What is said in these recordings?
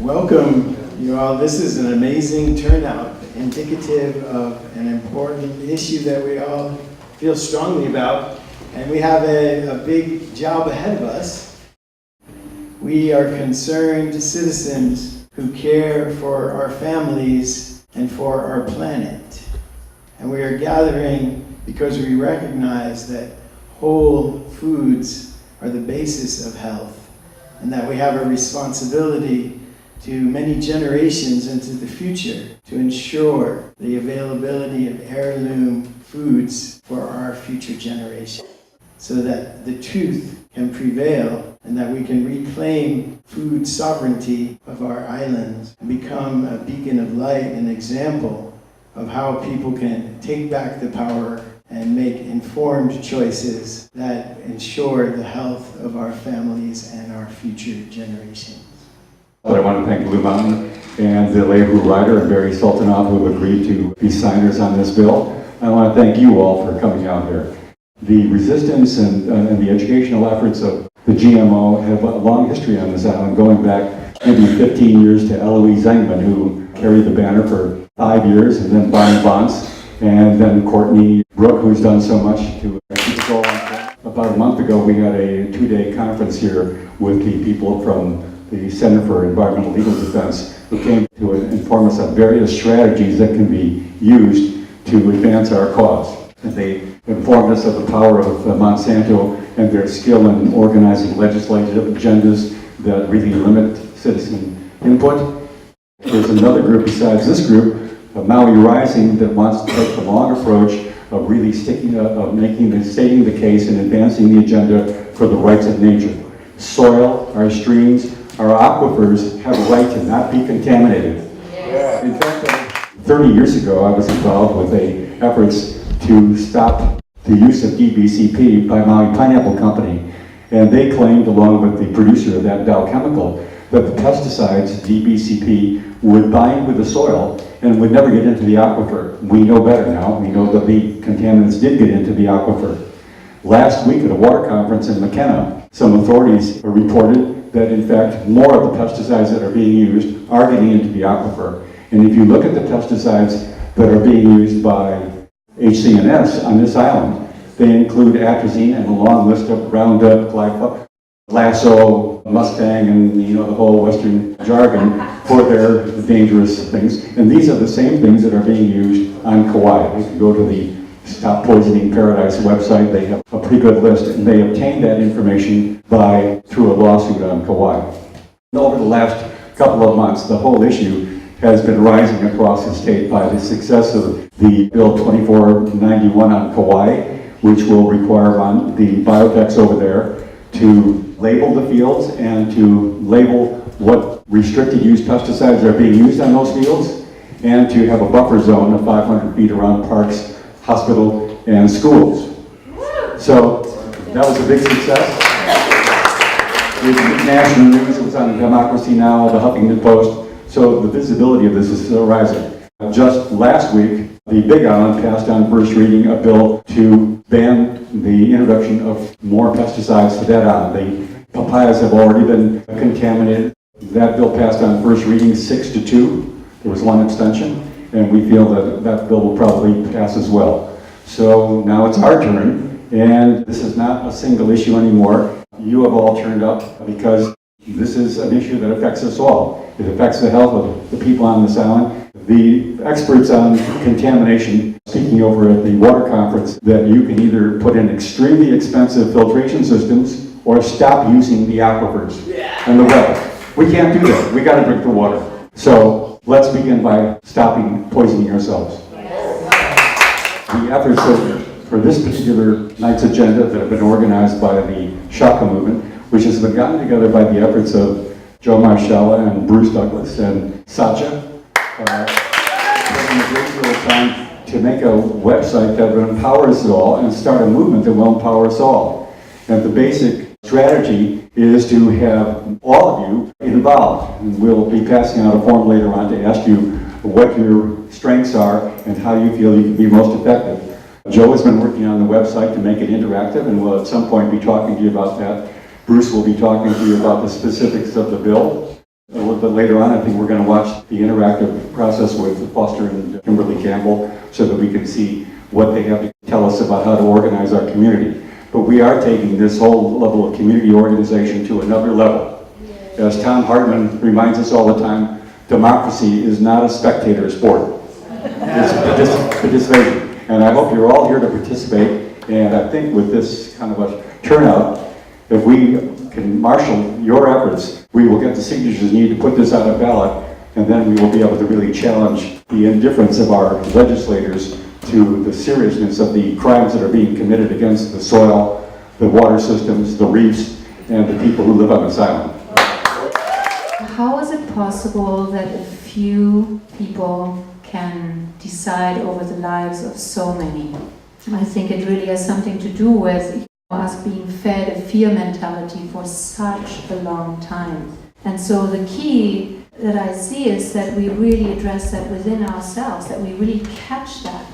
Welcome, you all. This is an amazing turnout, indicative of an important issue that we all feel strongly about, and we have a big job ahead of us. We are concerned citizens who care for our families and for our planet. And we are gathering because we recognize that whole foods are the basis of health, and that we have a responsibility to many generations into the future to ensure the availability of heirloom foods for our future generations, so that the truth can prevail and that we can reclaim food sovereignty of our islands and become a beacon of light, an example of how people can take back the power and make informed choices that ensure the health of our families and our future generations. I want to thank Blue Mountain and the Leahu Ryder and Barry Sultanoff who have agreed to be signers on this bill. I want to thank you all for coming out here. The resistance and the educational efforts of the GMO have a long history on this island, going back maybe 15 years to Eloise Engman, who carried the banner for 5 years, and then Bonnie Bonds, and then Courtney Brooke, who's done so much to keep us all on track. About a month ago, we had a 2-day conference here with the people from the Center for Environmental Legal Defense, who came to inform us of various strategies that can be used to advance our cause. And they informed us of the power of Monsanto and their skill in organizing legislative agendas that really limit citizen input. There's another group besides this group, Maui Rising, that wants to take the long approach of really stating the case and advancing the agenda for the rights of nature. Soil, our streams, our aquifers have a right to not be contaminated. Yeah. In fact, 30 years ago, I was involved with efforts to stop the use of DBCP by Maui Pineapple Company. And they claimed, along with the producer of that Dow chemical, that the pesticides, DBCP, would bind with the soil and would never get into the aquifer. We know better now. We know that the contaminants did get into the aquifer. Last week at a water conference in McKenna, some authorities reported that in fact more of the pesticides that are being used are getting into the aquifer. And if you look at the pesticides that are being used by HCNS on this island, they include atrazine and a long list of Roundup, Glyphosate, Lasso, Mustang, and the whole Western jargon for their dangerous things. And these are the same things that are being used on Kauai. If you go to the Stop Poisoning Paradise website, they have a pretty good list, and they obtained that information through a lawsuit on Kauai. Over the last couple of months, the whole issue has been rising across the state by the success of the Bill 2491 on Kauai, which will require the biotechs over there to label the fields and to label what restricted use pesticides are being used on those fields, and to have a buffer zone of 500 feet around parks, hospital, and schools. So that was a big success. It was national news. It was on Democracy Now!, the Huffington Post. So the visibility of this is still rising. Just last week, the Big Island passed on first reading a bill to ban the introduction of more pesticides to that island. The papayas have already been contaminated. That bill passed on first reading 6-2. There was one abstention, and we feel that that bill will probably pass as well. So now it's our turn, and this is not a single issue anymore. You have all turned up because this is an issue that affects us all. It affects the health of the people on this island. The experts on contamination speaking over at the water conference that you can either put in extremely expensive filtration systems or stop using the aquifers and the well. We can't do that. We got to drink the water. So let's begin by stopping poisoning ourselves. The efforts for this particular night's agenda that have been organized by the SHAKA Movement, which has been gotten together by the efforts of Joe Marshall and Bruce Douglas and S.H.A.K.A. Taking a great deal of time to make a website that will empower us all and start a movement that will empower us all. And the basic strategy is to have all of you involved. And we'll be passing out a form later on to ask you what your strengths are and how you feel you can be most effective. Joe has been working on the website to make it interactive, and we'll at some point be talking to you about that. Bruce will be talking to you about the specifics of the bill. A little bit later on, I think we're going to watch the interactive process with Foster and Kimberly Gamble so that we can see what they have to tell us about how to organize our community. But we are taking this whole level of community organization to another level. As Tom Hartman reminds us all the time, democracy is not a spectator sport. It's participation. And I hope you're all here to participate. And I think with this kind of a turnout, if we can marshal your efforts, we will get the signatures needed to put this on a ballot, and then we will be able to really challenge the indifference of our legislators to the seriousness of the crimes that are being committed against the soil, the water systems, the reefs, and the people who live on this island. How is it possible that a few people can decide over the lives of so many? I think it really has something to do with us being fed a fear mentality for such a long time. And so the key that I see is that we really address that within ourselves, that we really catch that.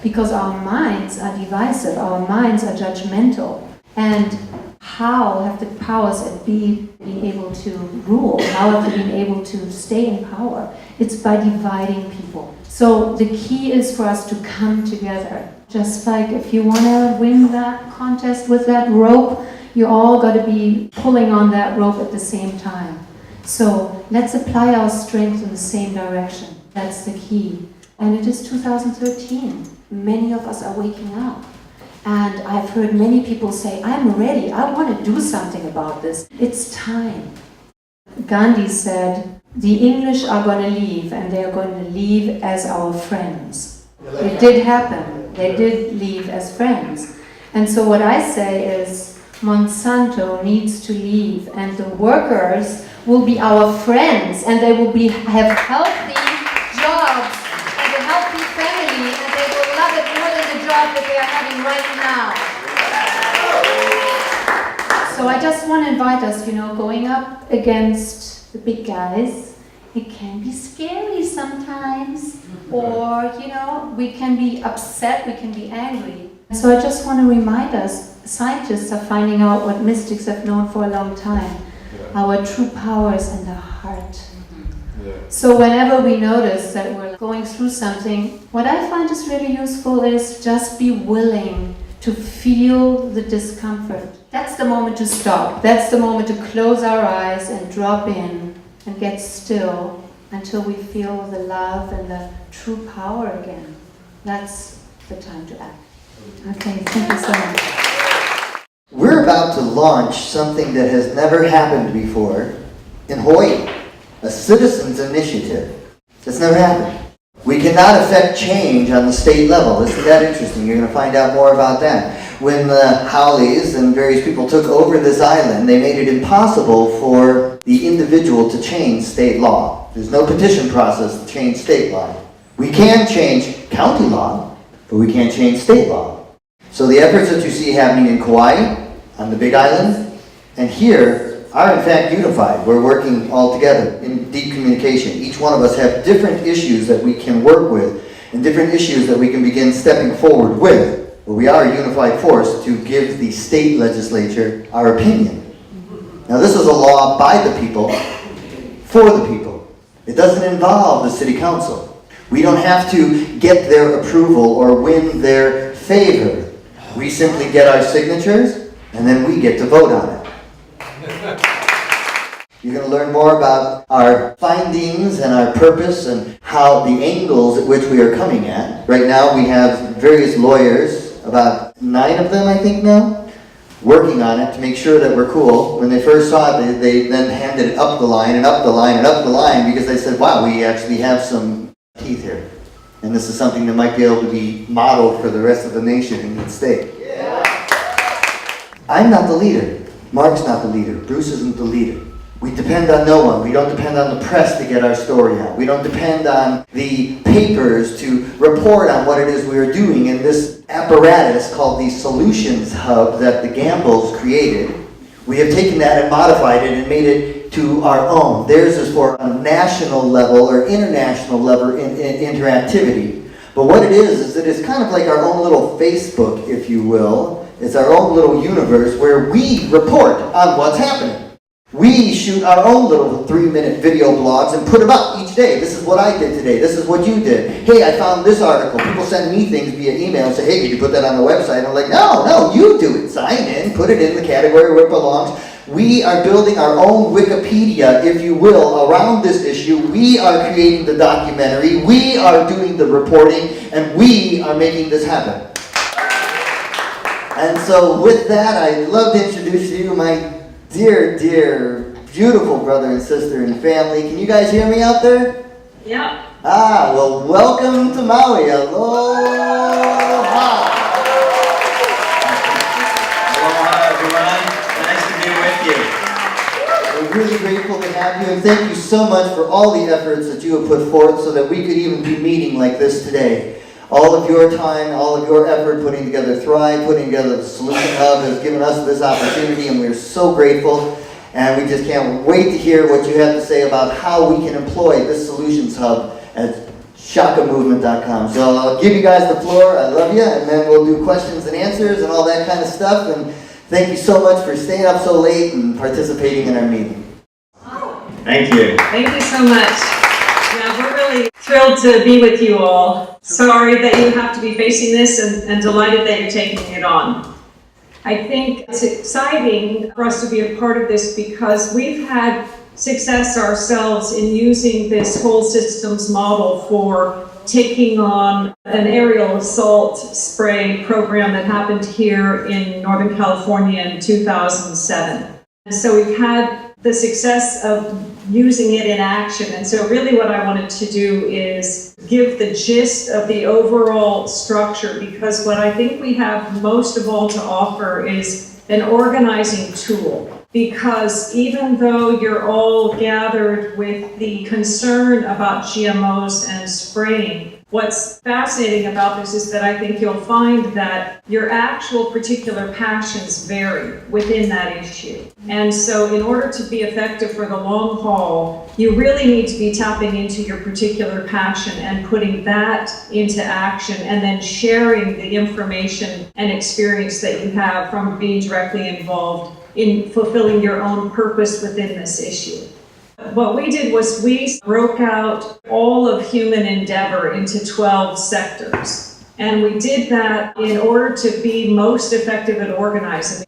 Because our minds are divisive, our minds are judgmental. And how have the powers that be been able to rule? How have they been able to stay in power? It's by dividing people. So the key is for us to come together. Just like if you want to win that contest with that rope, you all got to be pulling on that rope at the same time. So let's apply our strength in the same direction. That's the key. And it is 2013. Many of us are waking up. And I've heard many people say, I'm ready, I want to do something about this. It's time. Gandhi said, the English are going to leave, and they are going to leave as our friends. It did happen. They did leave as friends. And so what I say is, Monsanto needs to leave, and the workers will be our friends, and they will have healthy jobs, and a healthy family, and they will love it more than the job that they are having right now. So I just want to invite us, going up against the big guys, it can be scary sometimes, or, we can be upset, we can be angry. So I just want to remind us, scientists are finding out what mystics have known for a long time. Our true power is in the heart. So whenever we notice that we're going through something, what I find is really useful is just be willing to feel the discomfort. That's the moment to stop. That's the moment to close our eyes and drop in and get still until we feel the love and the true power again. That's the time to act. Okay, thank you so much. We're about to launch something that has never happened before in Hawaii, a citizens initiative. That's never happened. We cannot affect change on the state level. Isn't that interesting? You're going to find out more about that. When the Howleys and various people took over this island, they made it impossible for the individual to change state law. There's no petition process to change state law. We can change county law, but we can't change state law. So the efforts that you see happening in Kauai, on the Big Island, and here are in fact unified. We're working all together in deep communication. Each one of us have different issues that we can work with, and different issues that we can begin stepping forward with. But we are a unified force to give the state legislature our opinion. Now this is a law by the people, for the people. It doesn't involve the city council. We don't have to get their approval or win their favor. We simply get our signatures, and then we get to vote on it. You're going to learn more about our findings and our purpose and how the angles at which we are coming at. Right now we have various lawyers, about 9 of them I think now, working on it to make sure that we're cool. When they first saw it, they then handed it up the line and up the line and up the line because they said, wow, we actually have some teeth here. And this is something that might be able to be modeled for the rest of the nation in the state. Yeah. I'm not the leader. Mark's not the leader. Bruce isn't the leader. We depend on no one. We don't depend on the press to get our story out. We don't depend on the papers to report on what it is we are doing in this apparatus called the Solutions Hub that the Gambles created. We have taken that and modified it and made it to our own. Theirs is for a national level or international level in interactivity. But what it is that it's kind of like our own little Facebook, if you will. It's our own little universe where we report on what's happening. We shoot our own little 3-minute video blogs and put them up each day. This is what I did today. This is what you did. Hey, I found this article. People send me things via email and say, hey, can you put that on the website? And I'm like, no, you do it. Sign in, put it in the category where it belongs. We are building our own Wikipedia, if you will, around this issue. We are creating the documentary. We are doing the reporting, and we are making this happen. And so with that, I'd love to introduce to you my dear, dear, beautiful brother and sister and family. Can you guys hear me out there? Yeah. Well, welcome to Maui. Aloha. We're really grateful to have you, and thank you so much for all the efforts that you have put forth so that we could even be meeting like this today. All of your time, all of your effort putting together Thrive, putting together the Solution Hub has given us this opportunity, and we're so grateful. And we just can't wait to hear what you have to say about how we can employ this Solutions Hub at SHAKAMovement.com. So I'll give you guys the floor. I love you, and then we'll do questions and answers and all that kind of stuff. And thank you so much for staying up so late and participating in our meeting. Thank you. Thank you so much. Yeah, we're really thrilled to be with you all. Sorry that you have to be facing this and delighted that you're taking it on. I think it's exciting for us to be a part of this because we've had success ourselves in using this whole systems model for taking on an aerial assault spray program that happened here in Northern California in 2007. And so we've had the success of using it in action. And so really what I wanted to do is give the gist of the overall structure, because what I think we have most of all to offer is an organizing tool. Because even though you're all gathered with the concern about GMOs and spraying, what's fascinating about this is that I think you'll find that your actual particular passions vary within that issue. And so in order to be effective for the long haul, you really need to be tapping into your particular passion and putting that into action, and then sharing the information and experience that you have from being directly involved in fulfilling your own purpose within this issue. What we did was we broke out all of human endeavor into 12 sectors. And we did that in order to be most effective at organizing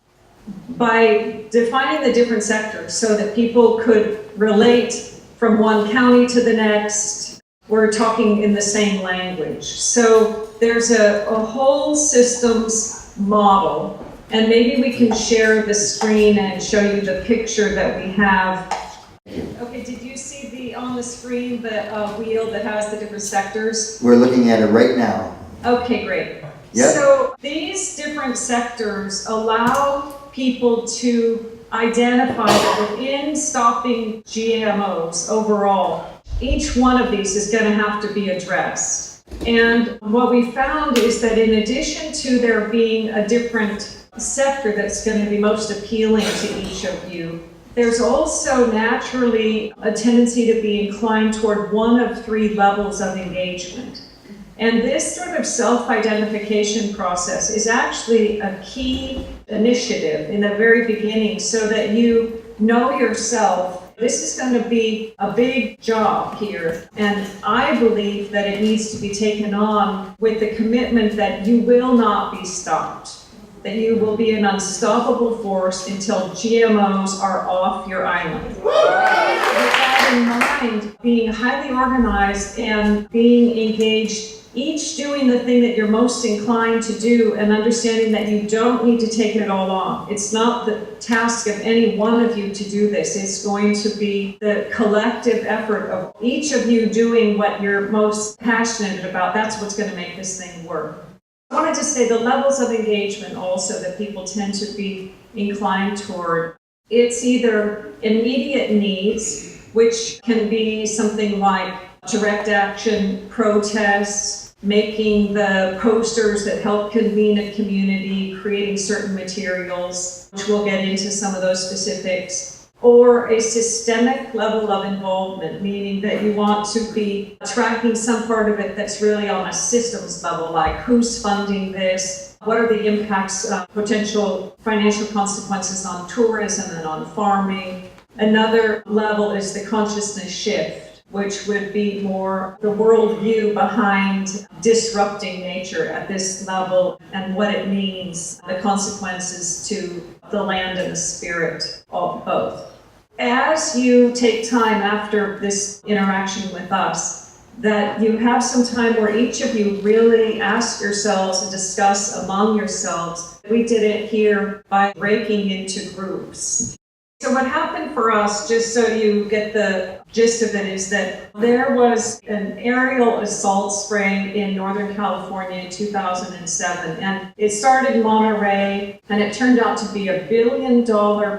by defining the different sectors so that people could relate from one county to the next. We're talking in the same language. So there's a whole systems model. And maybe we can share the screen and show you the picture that we have. Okay, did you see on the screen the wheel that has the different sectors? We're looking at it right now. Okay, great. Yep. So these different sectors allow people to identify that within stopping GMOs overall, each one of these is going to have to be addressed. And what we found is that in addition to there being a different sector that's going to be most appealing to each of you, there's also naturally a tendency to be inclined toward one of 3 levels of engagement. And this sort of self-identification process is actually a key initiative in the very beginning so that you know yourself. This is going to be a big job here, and I believe that it needs to be taken on with the commitment that you will not be stopped, that you will be an unstoppable force until GMOs are off your island. With that in mind, being highly organized and being engaged, each doing the thing that you're most inclined to do, and understanding that you don't need to take it all on. It's not the task of any one of you to do this. It's going to be the collective effort of each of you doing what you're most passionate about. That's what's going to make this thing work. I wanted to say the levels of engagement also that people tend to be inclined toward. It's either immediate needs, which can be something like direct action, protests, making the posters that help convene a community, creating certain materials, which we'll get into some of those specifics. Or a systemic level of involvement, meaning that you want to be tracking some part of it that's really on a systems level, like who's funding this, what are the impacts, potential financial consequences on tourism and on farming, Another level is the consciousness shift, which would be more the worldview behind disrupting nature at this level and what it means, the consequences to the land and the spirit, both. As you take time after this interaction with us, that you have some time where each of you really ask yourselves and discuss among yourselves. We did it here by breaking into groups. So what happened for us, just so you get the gist of it, is that there was an aerial assault spray in Northern California in 2007. And it started in Monterey, and it turned out to be $1 billion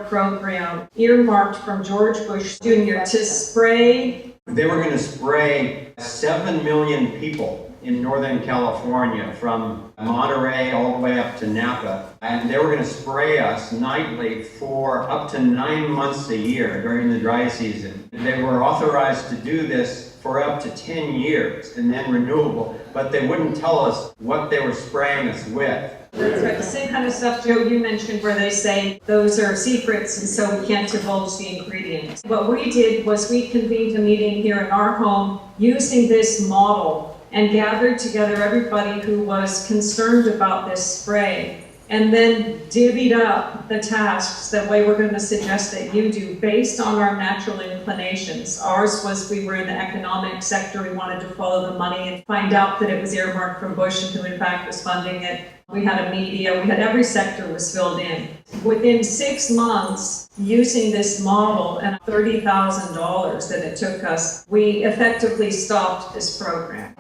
program earmarked from George Bush Jr. to spray. They were going to spray 7 million people in Northern California from Monterey all the way up to Napa. And they were going to spray us nightly for up to 9 months a year during the dry season. They were authorized to do this for up to 10 years and then renewable, but they wouldn't tell us what they were spraying us with. That's right, the same kind of stuff, Joe, you mentioned where they say those are secrets and so we can't divulge the ingredients. What we did was we convened a meeting here in our home using this model and gathered together everybody who was concerned about this spray, and then divvied up the tasks the way we're going to suggest that you do based on our natural inclinations. Ours was we were in the economic sector, we wanted to follow the money and find out that it was earmarked from Bush and who in fact was funding it. We had a media, we had every sector was filled in. Within 6 months, using this model and $30,000 that it took us, we effectively stopped this program.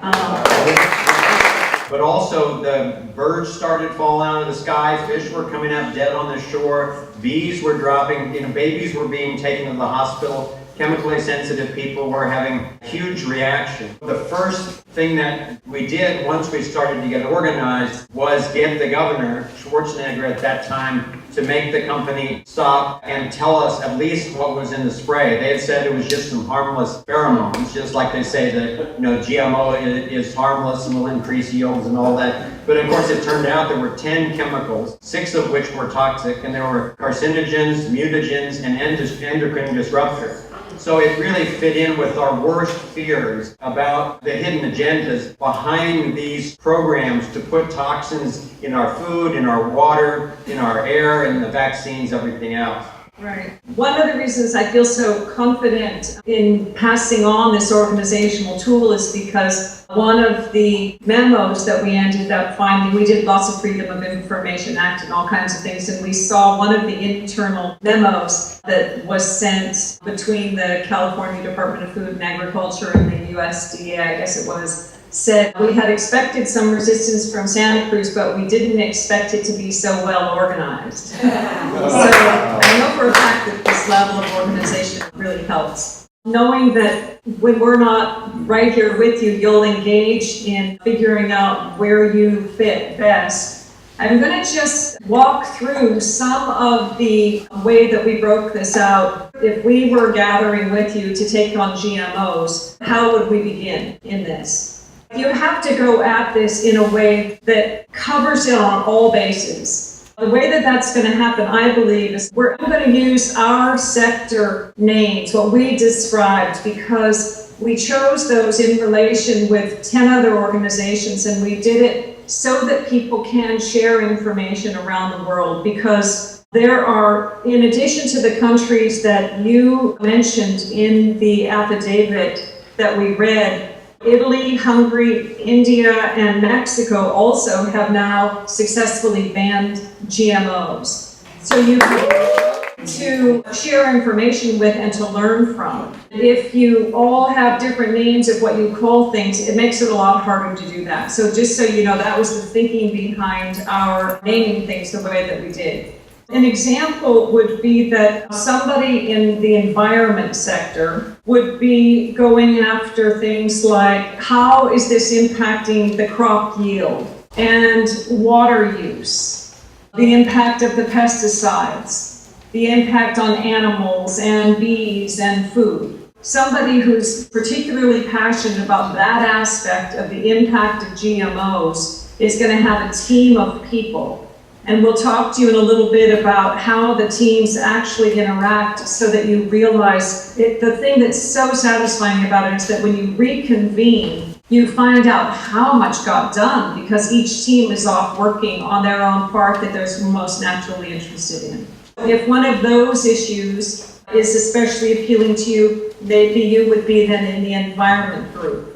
But also the birds started falling out of the sky, fish were coming up dead on the shore, bees were dropping, babies were being taken to the hospital, chemically sensitive people were having huge reaction. The first thing that we did once we started to get organized was get the governor, Schwarzenegger at that time, to make the company stop and tell us at least what was in the spray. They had said it was just some harmless pheromones, just like they say that GMO is harmless and will increase yields and all that. But of course it turned out there were 10 chemicals, 6 of which were toxic, and there were carcinogens, mutagens, and endocrine disruptors. So it really fit in with our worst fears about the hidden agendas behind these programs to put toxins in our food, in our water, in our air, in the vaccines, everything else. Right. One of the reasons I feel so confident in passing on this organizational tool is because one of the memos that we ended up finding, we did lots of Freedom of Information Act and all kinds of things, and we saw one of the internal memos that was sent between the California Department of Food and Agriculture and the USDA, I guess it was, said we had expected some resistance from Santa Cruz, but we didn't expect it to be so well organized. So I know for a fact that this level of organization really helps. Knowing that when we're not right here with you, you'll engage in figuring out where you fit best. I'm going to just walk through some of the way that we broke this out. If we were gathering with you to take on GMOs, how would we begin in this? You have to go at this in a way that covers it on all bases. The way that that's going to happen, I believe, is we're going to use our sector names, what we described, because we chose those in relation with 10 other organizations, and we did it so that people can share information around the world, because there are, in addition to the countries that you mentioned in the affidavit that we read, Italy, Hungary, India, and Mexico also have now successfully banned GMOs. So you can to share information with and to learn from. If you all have different names of what you call things, it makes it a lot harder to do that. So just so you know, that was the thinking behind our naming things the way that we did. An example would be that somebody in the environment sector would be going after things like, how is this impacting the crop yield and water use, the impact of the pesticides, the impact on animals and bees and food. Somebody who's particularly passionate about that aspect of the impact of GMOs is going to have a team of people And we'll talk to you in a little bit about how the teams actually interact so that you realize the thing that's so satisfying about it is that when you reconvene, you find out how much got done because each team is off working on their own part that they're most naturally interested in. If one of those issues is especially appealing to you, maybe you would be then in the environment group.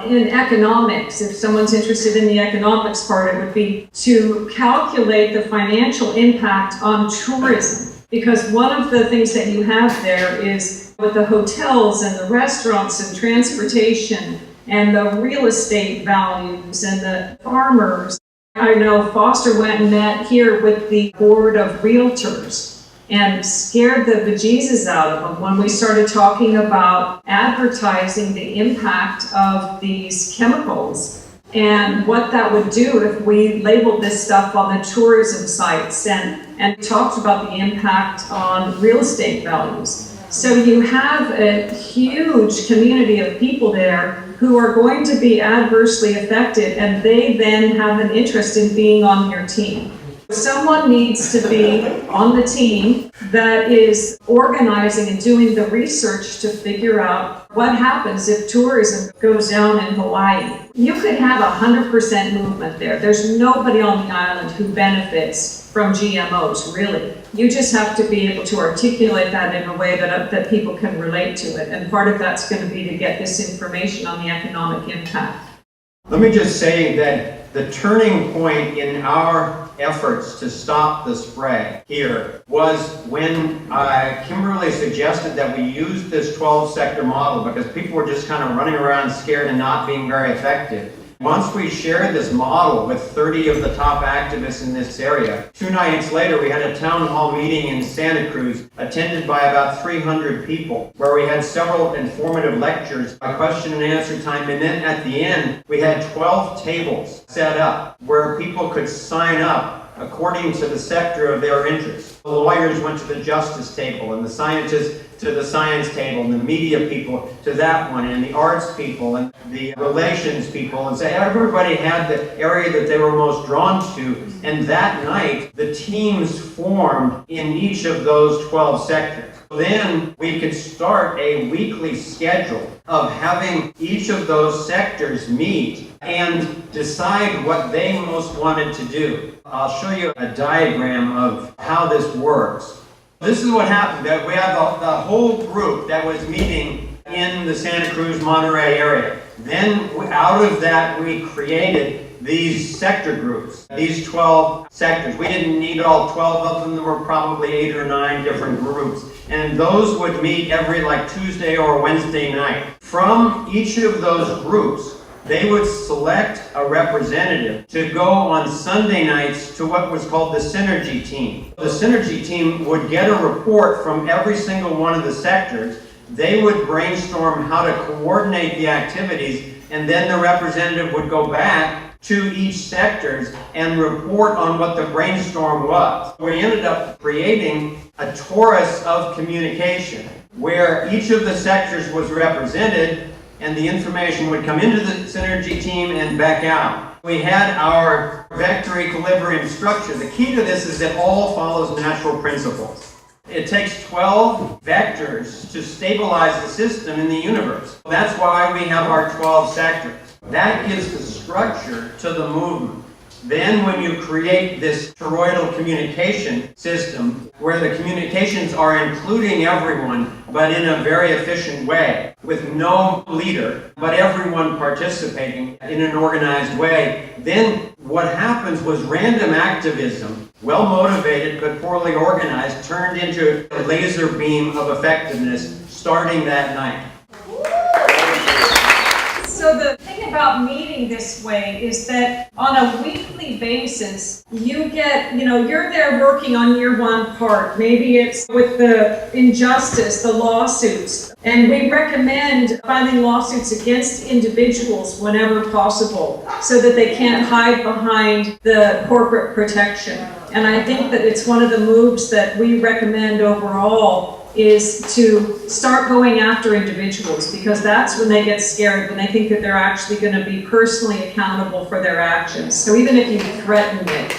In economics, if someone's interested in the economics part, it would be to calculate the financial impact on tourism. Because one of the things that you have there is with the hotels and the restaurants and transportation and the real estate values and the farmers. I know Foster went and met here with the board of realtors and scared the bejesus out of them when we started talking about advertising the impact of these chemicals and what that would do if we labeled this stuff on the tourism sites and talked about the impact on real estate values. So you have a huge community of people there who are going to be adversely affected, and they then have an interest in being on your team. Someone needs to be on the team that is organizing and doing the research to figure out what happens if tourism goes down in Hawaii. You could have 100% movement there. There's nobody on the island who benefits from GMOs, really. You just have to be able to articulate that in a way that people can relate to it. And part of that's going to be to get this information on the economic impact. Let me just say that the turning point in our efforts to stop the spread here was when Kimberly suggested that we use this 12-sector model because people were just kind of running around scared and not being very effective. Once we shared this model with 30 of the top activists in this area, 2 nights later we had a town hall meeting in Santa Cruz attended by about 300 people where we had several informative lectures, a question and answer time, and then at the end we had 12 tables set up where people could sign up according to the sector of their interest. The lawyers went to the justice table and the scientists to the science table and the media people to that one and the arts people and the relations people, and so everybody had the area that they were most drawn to, and that night the teams formed in each of those 12 sectors. Then we could start a weekly schedule of having each of those sectors meet and decide what they most wanted to do. I'll show you a diagram of how this works. This is what happened. We have the whole group that was meeting in the Santa Cruz, Monterey area. Then out of that we created these sector groups, these 12 sectors. We didn't need all 12 of them. There were probably 8 or 9 different groups. And those would meet every Tuesday or Wednesday night. From each of those groups, they would select a representative to go on Sunday nights to what was called the Synergy Team. The Synergy Team would get a report from every single one of the sectors. They would brainstorm how to coordinate the activities, and then the representative would go back to each sectors and report on what the brainstorm was. We ended up creating a torus of communication where each of the sectors was represented and the information would come into the Synergy Team and back out. We had our vector equilibrium structure. The key to this is that all follows natural principles. It takes 12 vectors to stabilize the system in the universe. That's why we have our 12 sectors. That gives the structure to the movement. Then when you create this toroidal communication system, where the communications are including everyone, but in a very efficient way, with no leader, but everyone participating in an organized way, then what happens was random activism, well motivated but poorly organized, turned into a laser beam of effectiveness starting that night. So the thing about meeting this way is that on a weekly basis, you get, you're there working on your one part. Maybe it's with the injustice, the lawsuits. And we recommend filing lawsuits against individuals whenever possible so that they can't hide behind the corporate protection. And I think that it's one of the moves that we recommend overall is to start going after individuals, because that's when they get scared, when they think that they're actually going to be personally accountable for their actions. So even if you threaten it,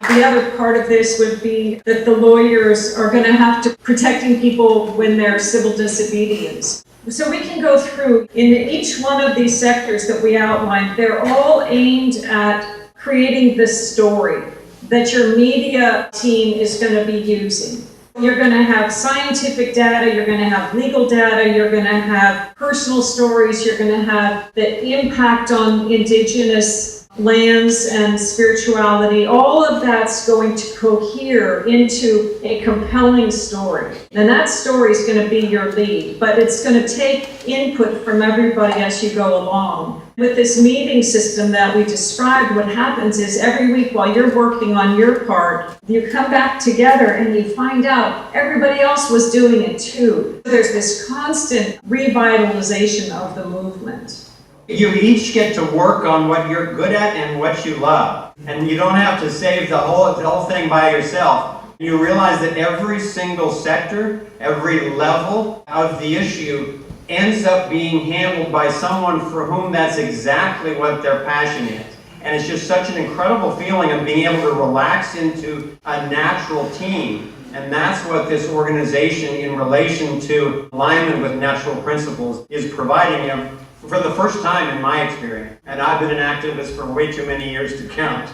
The other part of this would be that the lawyers are going to have to protecting people when they're civil disobedience. So we can go through in each one of these sectors that we outlined. They're all aimed at creating this story that your media team is going to be using. You're going to have scientific data, you're going to have legal data, you're going to have personal stories, you're going to have the impact on indigenous lands and spirituality. All of that's going to cohere into a compelling story. And that story is going to be your lead, but it's going to take input from everybody as you go along. With this meeting system that we described, what happens is every week while you're working on your part, you come back together and you find out everybody else was doing it too. There's this constant revitalization of the movement. You each get to work on what you're good at and what you love. And you don't have to save the whole thing by yourself. You realize that every single sector, every level of the issue ends up being handled by someone for whom that's exactly what their passion is. And it's just such an incredible feeling of being able to relax into a natural team. And that's what this organization in relation to alignment with natural principles is providing them for the first time in my experience. And I've been an activist for way too many years to count.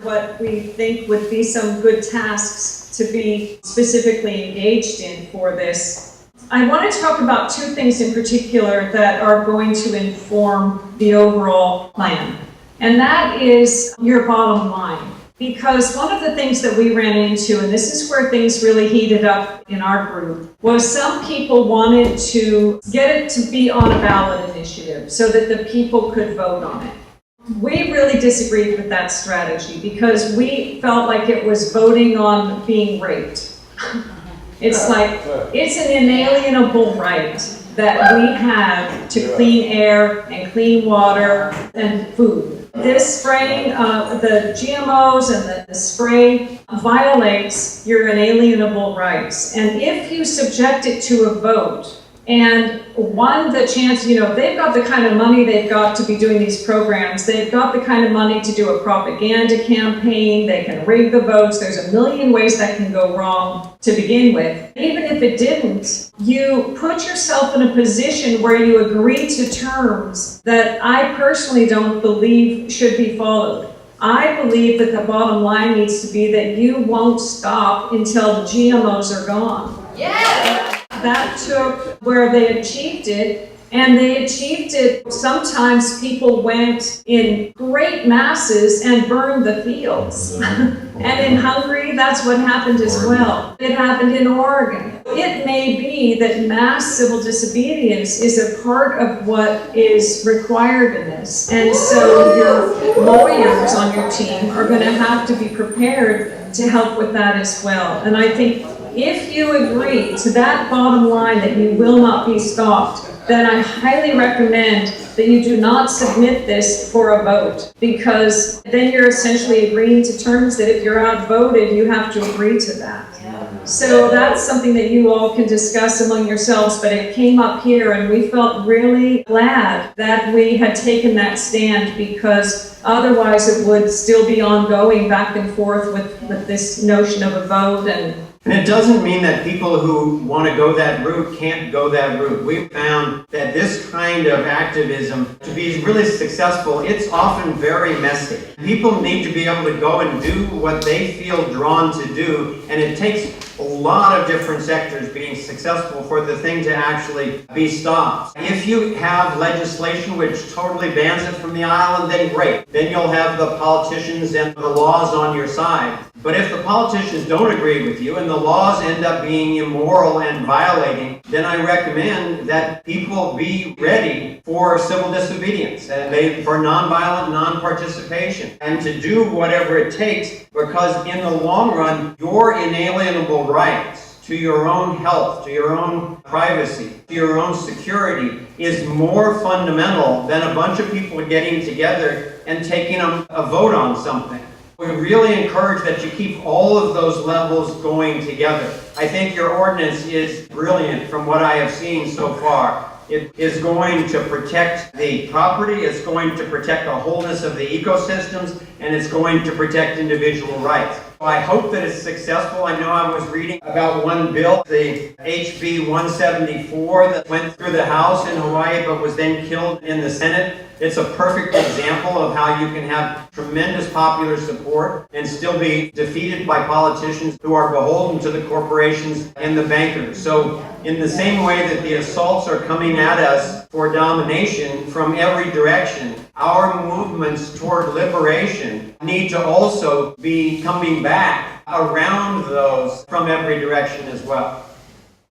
What we think would be some good tasks to be specifically engaged in for this. I want to talk about two things in particular that are going to inform the overall plan. And that is your bottom line. Because one of the things that we ran into, and this is where things really heated up in our group, was some people wanted to get it to be on a ballot initiative so that the people could vote on it. We really disagreed with that strategy because we felt like it was voting on being raped. It's like, it's an inalienable right that we have to clean air and clean water and food. This spraying the GMOs and the spray violates your inalienable rights. And if you subject it to a vote, and one, the chance, they've got the kind of money they've got to be doing these programs. They've got the kind of money to do a propaganda campaign. They can rig the votes. There's a million ways that can go wrong to begin with. Even if it didn't, you put yourself in a position where you agree to terms that I personally don't believe should be followed. I believe that the bottom line needs to be that you won't stop until the GMOs are gone. Yeah. That took where they achieved it, and they achieved it. Sometimes people went in great masses and burned the fields. And in Hungary, that's what happened as well. It happened in Oregon. It may be that mass civil disobedience is a part of what is required in this. And so your lawyers on your team are going to have to be prepared to help with that as well. And I think if you agree to that bottom line that you will not be stopped, then I highly recommend that you do not submit this for a vote, because then you're essentially agreeing to terms that if you're outvoted, you have to agree to that. So that's something that you all can discuss among yourselves, but it came up here and we felt really glad that we had taken that stand, because otherwise it would still be ongoing back and forth with this notion of a vote. And it doesn't mean that people who want to go that route can't go that route. We found that this kind of activism, to be really successful, it's often very messy. People need to be able to go and do what they feel drawn to do, and it takes a lot of different sectors being successful for the thing to actually be stopped. If you have legislation which totally bans it from the island, then great. Then you'll have the politicians and the laws on your side. But if the politicians don't agree with you and the laws end up being immoral and violating, then I recommend that people be ready for civil disobedience and for nonviolent non-participation, and to do whatever it takes, because in the long run, your inalienable rights to your own health, to your own privacy, to your own security is more fundamental than a bunch of people getting together and taking a vote on something. We really encourage that you keep all of those levels going together. I think your ordinance is brilliant from what I have seen so far. It is going to protect the property, it's going to protect the wholeness of the ecosystems, and it's going to protect individual rights. I hope that it's successful. I know I was reading about one bill, the HB 174, that went through the House in Hawaii but was then killed in the Senate. It's a perfect example of how you can have tremendous popular support and still be defeated by politicians who are beholden to the corporations and the bankers. So in the same way that the assaults are coming at us for domination from every direction, our movements toward liberation need to also be coming back around those from every direction as well.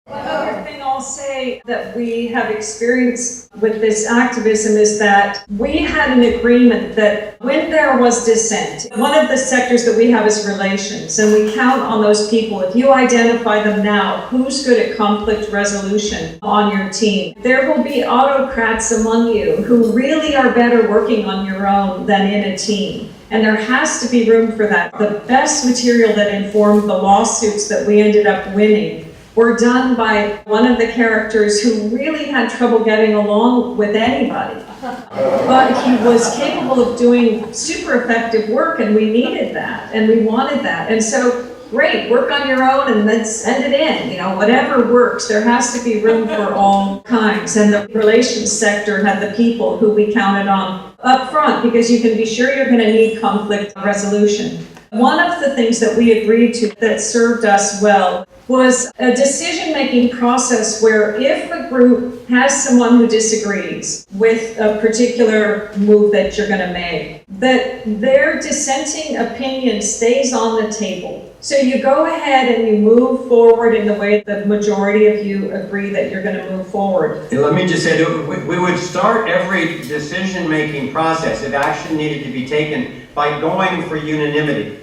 One other thing I'll say that we have experienced with this activism is that we had an agreement that when there was dissent, one of the sectors that we have is relations, and we count on those people. If you identify them now, who's good at conflict resolution on your team? There will be autocrats among you who really are better working on your own than in a team. And there has to be room for that. The best material that informed the lawsuits that we ended up winning were done by one of the characters who really had trouble getting along with anybody. But he was capable of doing super effective work, and we needed that, and we wanted that. And so, great, work on your own and then send it in. Whatever works. There has to be room for all kinds. And the relations sector had the people who we counted on up front, because you can be sure you're going to need conflict resolution. One of the things that we agreed to that served us well was a decision-making process where if a group has someone who disagrees with a particular move that you're going to make, that their dissenting opinion stays on the table. So you go ahead and you move forward in the way the majority of you agree that you're going to move forward. Let me just say, we would start every decision-making process, if action needed to be taken, by going for unanimity.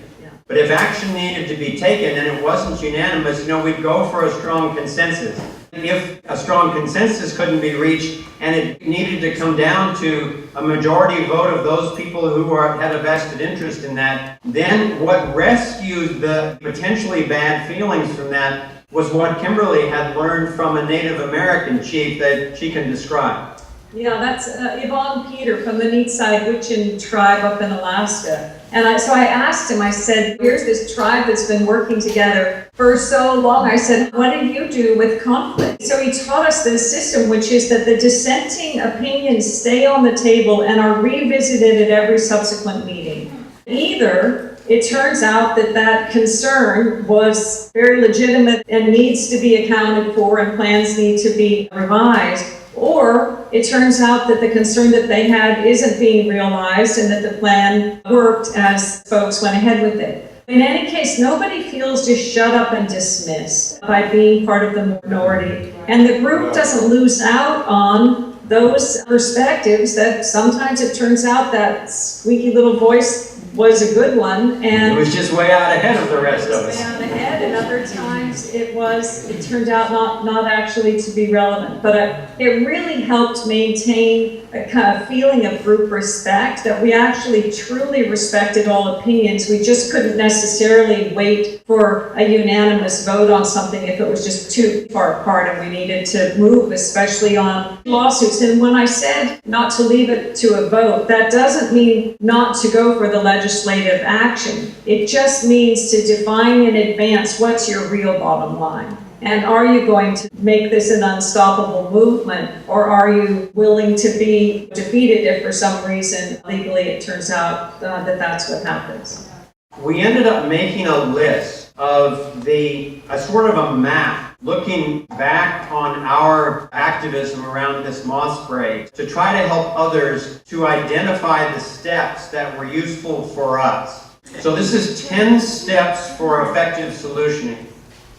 But if action needed to be taken and it wasn't unanimous, we'd go for a strong consensus. If a strong consensus couldn't be reached and it needed to come down to a majority vote of those people who had a vested interest in that, then what rescued the potentially bad feelings from that was what Kimberly had learned from a Native American chief that she can describe. Yeah, that's Yvonne Peter from the Neatside Wichin tribe up in Alaska. And so I asked him, I said, here's this tribe that's been working together for so long. I said, what do you do with conflict? So he taught us this system, which is that the dissenting opinions stay on the table and are revisited at every subsequent meeting. Either it turns out that that concern was very legitimate and needs to be accounted for and plans need to be revised, or it turns out that the concern that they had isn't being realized and that the plan worked as folks went ahead with it. In any case, nobody feels just shut up and dismissed by being part of the minority. And the group doesn't lose out on those perspectives that sometimes it turns out that squeaky little voice was a good one, and it was just way out ahead of the rest of us. Way out ahead, and other times it turned out not actually to be relevant. But it really helped maintain a kind of feeling of group respect, that we actually truly respected all opinions. We just couldn't necessarily wait for a unanimous vote on something if it was just too far apart and we needed to move, especially on lawsuits. And when I said not to leave it to a vote, that doesn't mean not to go for the legislative action. It just means to define in advance what's your real bottom line. And are you going to make this an unstoppable movement, or are you willing to be defeated if for some reason legally it turns out that that's what happens? We ended up making a list of a sort of a map looking back on our activism around this moth spray to try to help others to identify the steps that were useful for us. So this is 10 steps for effective solutioning.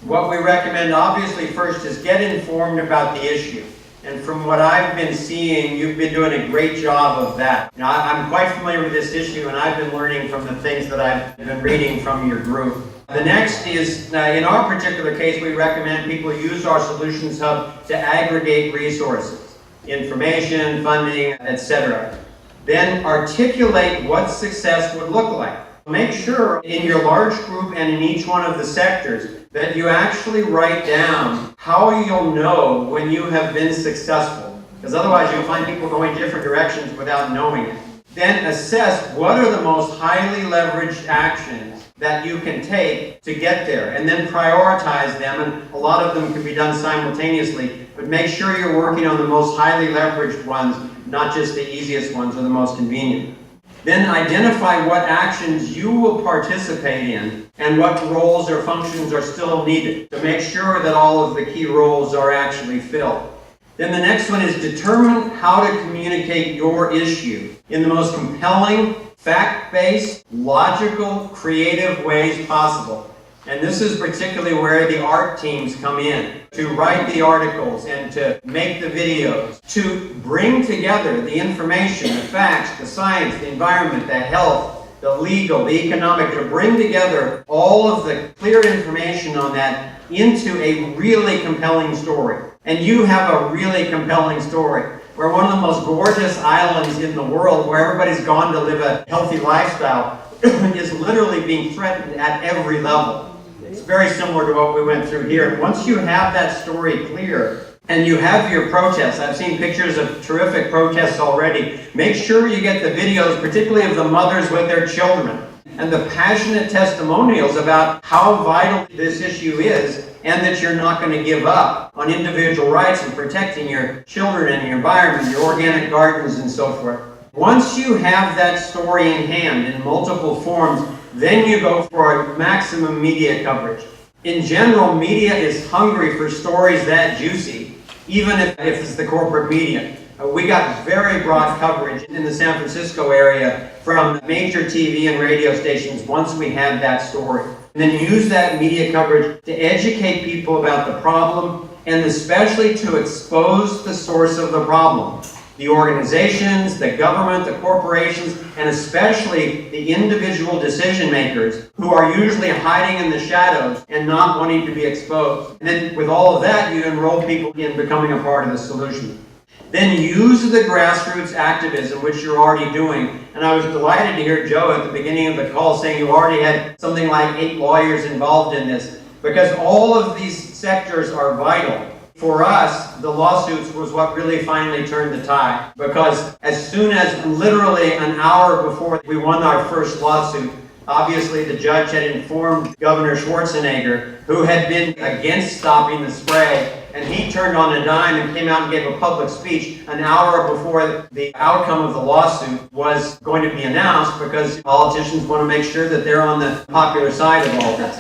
What we recommend, obviously, first is get informed about the issue. And from what I've been seeing, you've been doing a great job of that. I'm quite familiar with this issue, and I've been learning from the things that I've been reading from your group. The next is, in our particular case, we recommend people use our Solutions Hub to aggregate resources, information, funding, etc. Then articulate what success would look like. Make sure in your large group and in each one of the sectors that you actually write down how you'll know when you have been successful. because otherwise you'll find people going different directions without knowing it. Then assess what are the most highly leveraged actions that you can take to get there, and then prioritize them, and a lot of them can be done simultaneously, but make sure you're working on the most highly leveraged ones, not just the easiest ones or the most convenient. Then identify what actions you will participate in and what roles or functions are still needed to make sure that all of the key roles are actually filled. Then the next one is determine how to communicate your issue in the most compelling, fact-based, logical, creative ways possible. And this is particularly where the art teams come in, to write the articles and to make the videos, to bring together the information, the facts, the science, the environment, the health, the legal, the economic, to bring together all of the clear information on that into a really compelling story. And you have a really compelling story. We're one of the most gorgeous islands in the world where everybody's gone to live a healthy lifestyle is literally being threatened at every level. It's very similar to what we went through here. Once you have that story clear and you have your protests, I've seen pictures of terrific protests already, make sure you get the videos, particularly of the mothers with their children, and the passionate testimonials about how vital this issue is, and that you're not going to give up on individual rights and protecting your children and your environment, your organic gardens and so forth. Once you have that story in hand in multiple forms, then you go for maximum media coverage. In general, media is hungry for stories that juicy, even if it's the corporate media. We got very broad coverage in the San Francisco area from major TV and radio stations once we had that story. And then use that media coverage to educate people about the problem, and especially to expose the source of the problem. The organizations, the government, the corporations, and especially the individual decision makers who are usually hiding in the shadows and not wanting to be exposed. And then with all of that, you enroll people in becoming a part of the solution. Then use the grassroots activism, which you're already doing. And I was delighted to hear Joe at the beginning of the call saying you already had something like 8 lawyers involved in this, because all of these sectors are vital. For us, the lawsuits was what really finally turned the tide, because as soon as literally an hour before we won our first lawsuit, obviously the judge had informed Governor Schwarzenegger, who had been against stopping the spray, and he turned on a dime and came out and gave a public speech an hour before the outcome of the lawsuit was going to be announced, because politicians want to make sure that they're on the popular side of all this.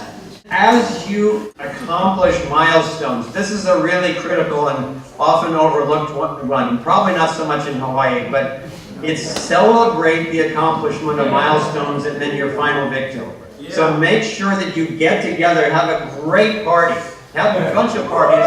As you accomplish milestones, this is a really critical and often overlooked one, probably not so much in Hawaii, but it's celebrate the accomplishment of milestones and then your final victory. Yeah. So make sure that you get together, have a great party, have a bunch of parties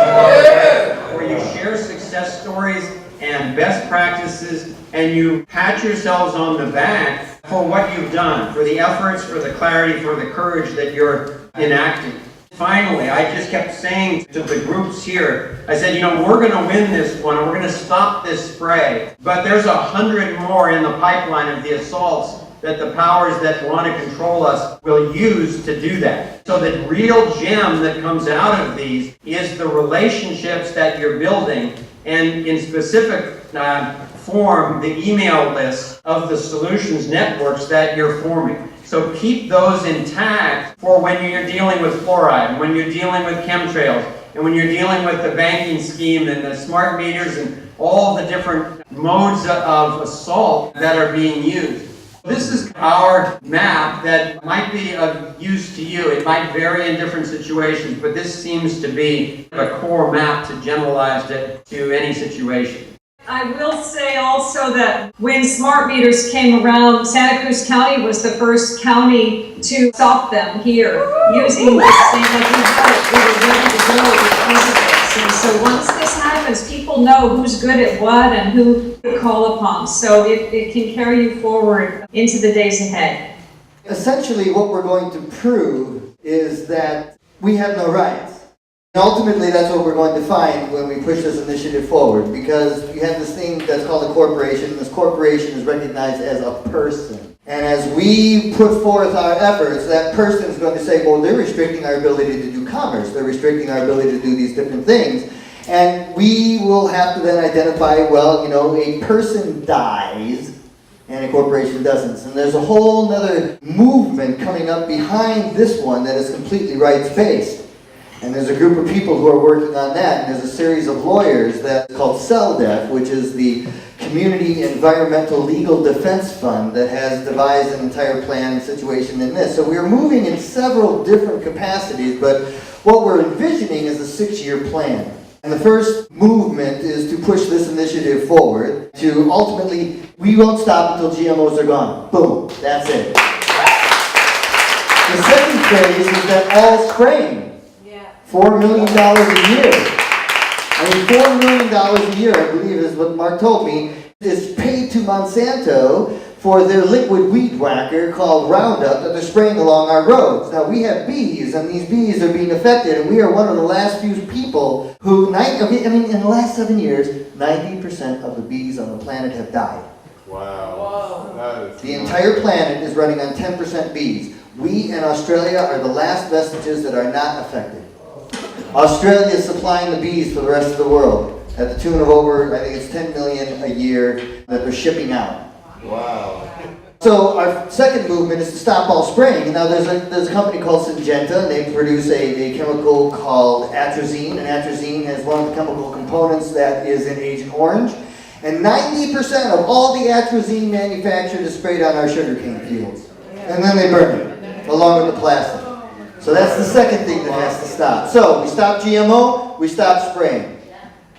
where you share success stories and best practices, and you pat yourselves on the back for what you've done, for the efforts, for the clarity, for the courage that you're enacting. Finally, I just kept saying to the groups here, I said, we're going to win this one, and we're going to stop this spray, but there's 100 more in the pipeline of the assaults that the powers that want to control us will use to do that. So the real gem that comes out of these is the relationships that you're building, and in specific form, the email list of the solutions networks that you're forming. So keep those intact for when you're dealing with fluoride, when you're dealing with chemtrails, and when you're dealing with the banking scheme and the smart meters and all the different modes of assault that are being used. This is our map that might be of use to you. It might vary in different situations, but this seems to be a core map to generalize it to any situation. I will say also that when smart meters came around, Santa Cruz County was the first county to stop them here using this thing like we were ready to go because of this. And so once this happens, people know who's good at what and who to call upon. So it can carry you forward into the days ahead. Essentially, what we're going to prove is that we have no rights. And ultimately, that's what we're going to find when we push this initiative forward, because you have this thing that's called a corporation, and this corporation is recognized as a person. And as we put forth our efforts, that person is going to say, well, they're restricting our ability to do commerce, they're restricting our ability to do these different things. And we will have to then identify, well, you know, a person dies and a corporation doesn't. And there's a whole other movement coming up behind this one that is completely rights-based. And there's a group of people who are working on that, and there's a series of lawyers that's called CELDEF, which is the Community Environmental Legal Defense Fund, that has devised an entire plan situation in this. So we're moving in several different capacities, but what we're envisioning is a 6-year plan. And the first movement is to push this initiative forward to ultimately, we won't stop until GMOs are gone. Boom, that's it. The second phase is that all spraying. $4 million a year. I mean, $4 million a year, I believe is what Mark told me, is paid to Monsanto for their liquid weed whacker called Roundup that they're spraying along our roads. Now, we have bees, and these bees are being affected, and we are one of the last few people who, in the last 7 years, 90% of the bees on the planet have died. Wow. The entire planet is running on 10% bees. We in Australia are the last vestiges that are not affected. Australia is supplying the bees for the rest of the world at the tune of over, I think it's 10 million a year that they're shipping out. Wow. So our second movement is to stop all spraying. Now there's a company called Syngenta, and they produce a chemical called atrazine, and atrazine has one of the chemical components that is in Agent Orange. And 90% of all the atrazine manufactured is sprayed on our sugarcane fields. And then they burn it, along with the plastic. So that's the second thing that has to stop. So we stop GMO, we stop spraying.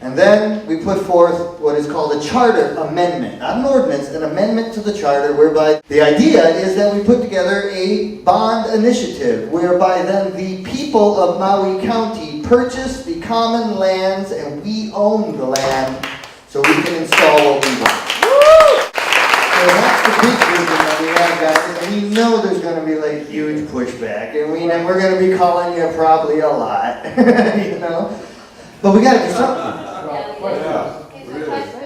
And then we put forth what is called a charter amendment. Not an ordinance, an amendment to the charter, whereby the idea is that we put together a bond initiative, whereby then the people of Maui County purchase the common lands and we own the land so we can install what we want. So that's the big vision that we have, guys, and we know there's going to be like huge pushback, and we're going to be calling you probably a lot, you know, but we got to do something.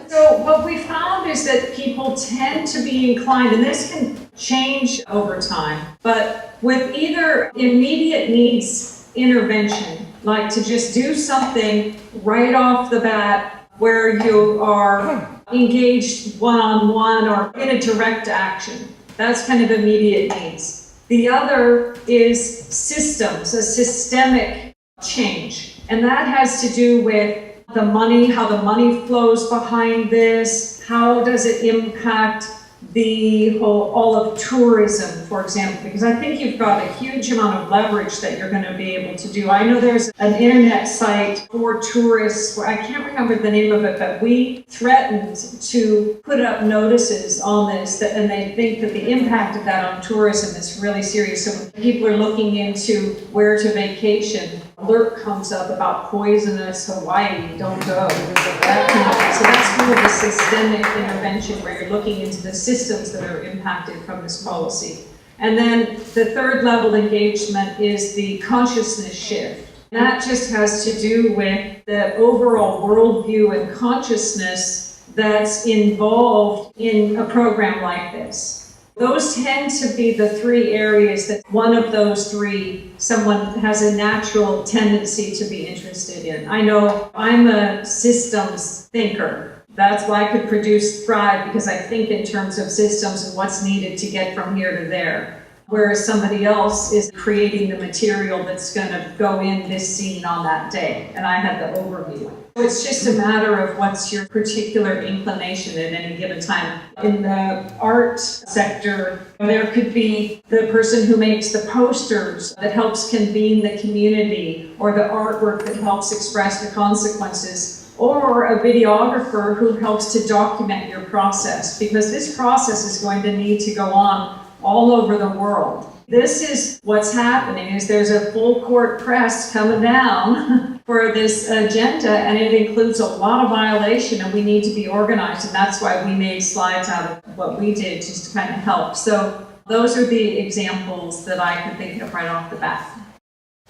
So what we found is that people tend to be inclined, and this can change over time, but with either immediate needs intervention, like to just do something right off the bat where you are engaged one-on-one or in a direct action. That's kind of immediate needs. The other is systems, a systemic change. And that has to do with the money, how the money flows behind this, how does it impact the whole, all of tourism, for example, because I think you've got a huge amount of leverage that you're going to be able to do. I know there's an internet site for tourists, where I can't remember the name of it, but we threatened to put up notices on this, and they think that the impact of that on tourism is really serious. So when people are looking into where to vacation, alert comes up about poisonous Hawaii, don't go. That kind of, so that's kind of a systemic intervention where you're looking into the systems that are impacted from this policy. And then the third level engagement is the consciousness shift. That just has to do with the overall worldview and consciousness that's involved in a program like this. Those tend to be the three areas that one of those three, someone has a natural tendency to be interested in. I know I'm a systems thinker. That's why I could produce Thrive, because I think in terms of systems and what's needed to get from here to there. Whereas somebody else is creating the material that's going to go in this scene on that day. And I had the overview. So it's just a matter of what's your particular inclination at any given time. In the art sector, there could be the person who makes the posters that helps convene the community, or the artwork that helps express the consequences, or a videographer who helps to document your process, because this process is going to need to go on all over the world. This is what's happening, is there's a full court press coming down for this agenda, and it includes a lot of violation, and we need to be organized, and that's why we made slides out of what we did just to kind of help. So those are the examples that I could think of right off the bat.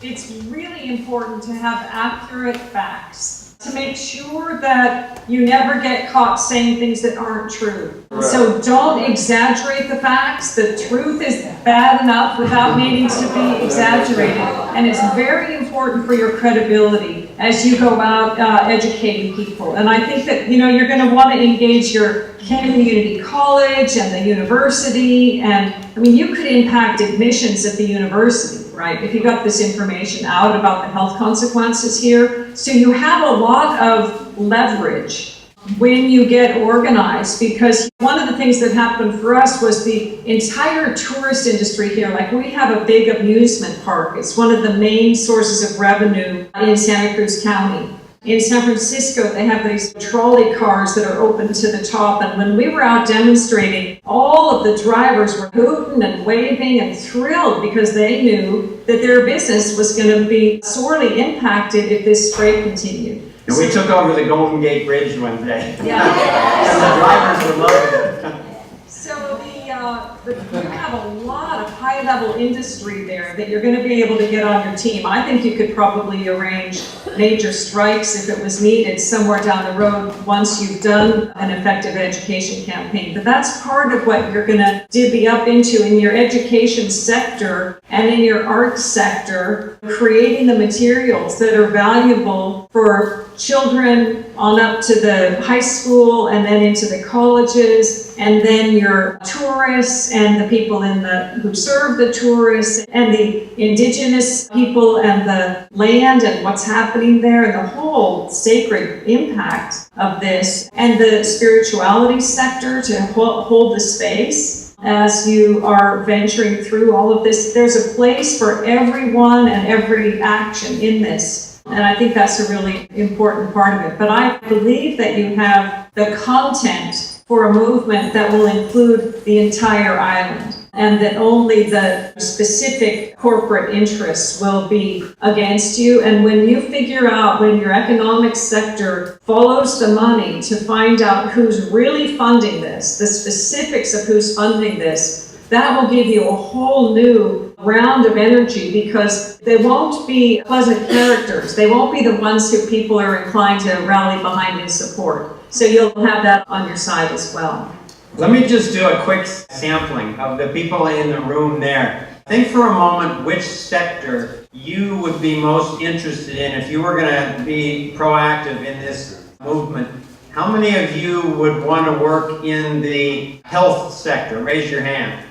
It's really important to have accurate facts to make sure that you never get caught saying things that aren't true. Right. So don't exaggerate the facts. The truth is bad enough without needing to be exaggerated. And it's very important for your credibility as you go out educating people. And I think that, you're going to want to engage your community college and the university. And you could impact admissions at the university, right? If you got this information out about the health consequences here. So you have a lot of leverage when you get organized, because one of the things that happened for us was the entire tourist industry here. Like, we have a big amusement park. It's one of the main sources of revenue in Santa Cruz County. In San Francisco, they have these trolley cars that are open to the top. And when we were out demonstrating, all of the drivers were hooting and waving and thrilled because they knew that their business was going to be sorely impacted if this spray continued. And we took over the Golden Gate Bridge one day. Yeah. And the drivers were loving it. So you have a lot of high-level industry there that you're going to be able to get on your team. I think you could probably arrange major strikes if it was needed somewhere down the road once you've done an effective education campaign. But that's part of what you're going to divvy up into in your education sector and in your arts sector, creating the materials that are valuable for children on up to the high school and then into the colleges, and then your tourists and the people who serve the tourists and the indigenous people and the land and what's happening there and the whole sacred impact of this, and the spirituality sector to hold the space as you are venturing through all of this. There's a place for everyone and every action in this. And I think that's a really important part of it. But I believe that you have the content for a movement that will include the entire island, and that only the specific corporate interests will be against you. And when you figure out, when your economic sector follows the money to find out who's really funding this, the specifics of who's funding this, that will give you a whole new round of energy, because they won't be pleasant characters. They won't be the ones who people are inclined to rally behind and support. So you'll have that on your side as well. Let me just do a quick sampling of the people in the room there. Think for a moment which sector you would be most interested in if you were going to be proactive in this movement. How many of you would want to work in the health sector? Raise your hand.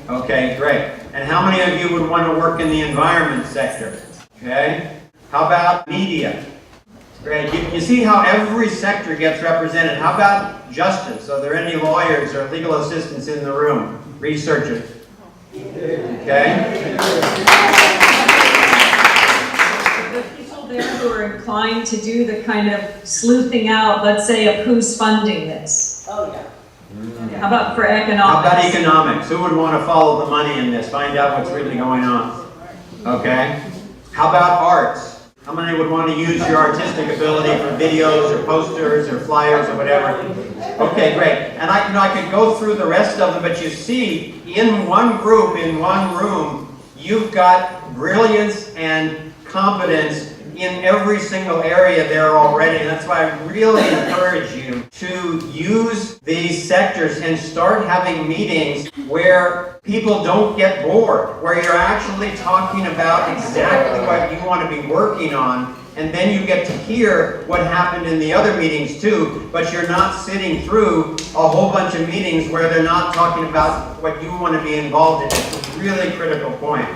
Okay, great. And how many of you would want to work in the environment sector? Okay. How about media? Great. You see how every sector gets represented. How about justice? Are there any lawyers or legal assistants in the room? Researchers? Okay. The people there who are inclined to do the kind of sleuthing out, let's say, of who's funding this. Oh, yeah. How about for economics? How about economics? Who would want to follow the money in this? Find out what's really going on. Okay. How about arts? How many would want to use your artistic ability for videos or posters or flyers or whatever? Okay, great. And I could go through the rest of them, but you see, in one group, in one room, you've got brilliance and competence in every single area there already. And that's why I really encourage you to use these sectors and start having meetings where people don't get bored, where you're actually talking about exactly what you want to be working on, and then you get to hear what happened in the other meetings too, but you're not sitting through a whole bunch of meetings where they're not talking about what you want to be involved in. It's a really critical point.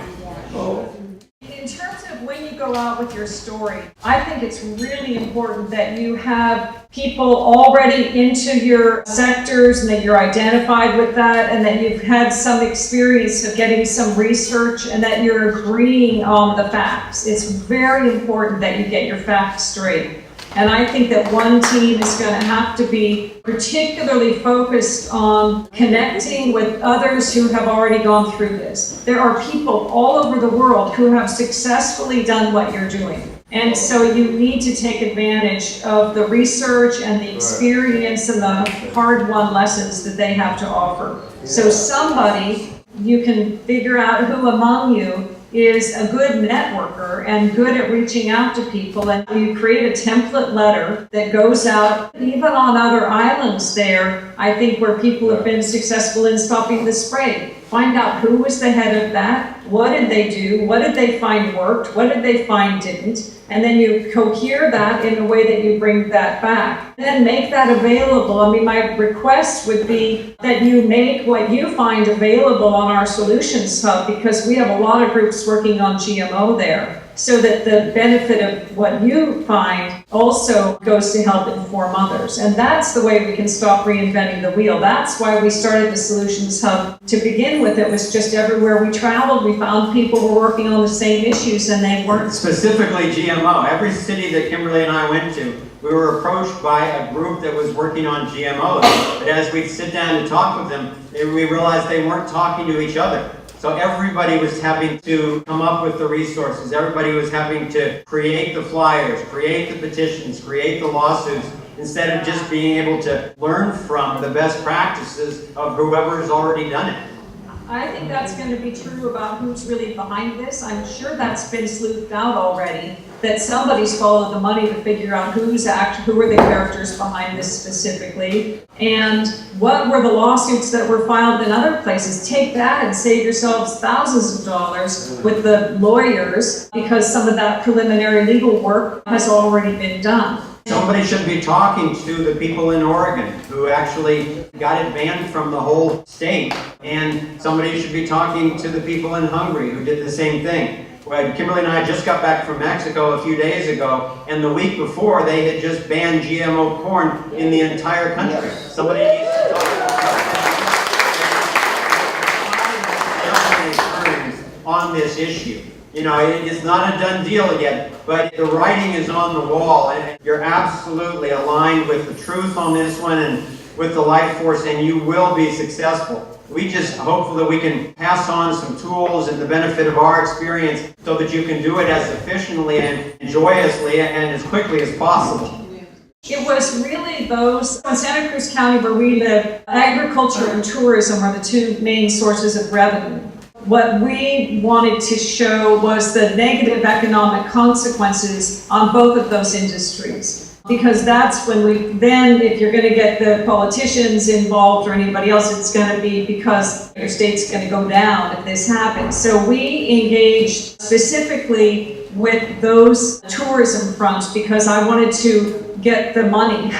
In terms of when you go out with your story, I think it's really important that you have people already into your sectors and that you're identified with that, and that you've had some experience of getting some research, and that you're agreeing on the facts. It's very important that you get your facts straight. And I think that one team is going to have to be particularly focused on connecting with others who have already gone through this. There are people all over the world who have successfully done what you're doing. And so you need to take advantage of the research and the experience and the hard-won lessons that they have to offer. So somebody, you can figure out who among you is a good networker and good at reaching out to people, and you create a template letter that goes out even on other islands there, I think, where people have been successful in stopping the spray. find out who was the head of that, what did they do, what did they find worked, what did they find didn't, and then you cohere that in a way that you bring that back. And then make that available. I mean, my request would be that you make what you find available on our Solutions Hub, because we have a lot of groups working on GMO there, so that the benefit of what you find also goes to help inform others. And that's the way we can stop reinventing the wheel. That's why we started the Solutions Hub. To begin with, it was just everywhere we traveled, we found people were working on the same issues, and they weren't. Specifically GMO. Every city that Kimberly and I went to, we were approached by a group that was working on GMOs. But as we'd sit down and talk with them, we realized they weren't talking to each other. So everybody was having to come up with the resources. Everybody was having to create the flyers, create the petitions, create the lawsuits, instead of just being able to learn from the best practices of whoever has already done it. I think that's going to be true about who's really behind this. I'm sure that's been sleuthed out already, that somebody's followed the money to figure out who are the characters behind this specifically, and what were the lawsuits that were filed in other places. Take that and save yourselves thousands of dollars with the lawyers, because some of that preliminary legal work has already been done. Somebody should be talking to the people in Oregon who actually got it banned from the whole state, and somebody should be talking to the people in Hungary who did the same thing. When Kimberly and I just got back from Mexico a few days ago, and the week before they had just banned GMO corn in the entire country. Somebody needs to talk about on this issue. You know, it's not a done deal yet, but the writing is on the wall, and you're absolutely aligned with the truth on this one and with the life force, and you will be successful. We just hope that we can pass on some tools and the benefit of our experience so that you can do it as efficiently and joyously and as quickly as possible. It was really those, in Santa Cruz County where we live, agriculture and tourism are the two main sources of revenue. What we wanted to show was the negative economic consequences on both of those industries. Because that's when if you're going to get the politicians involved or anybody else, it's going to be because your state's going to go down if this happens. So we engaged specifically with those tourism fronts because I wanted to get the money.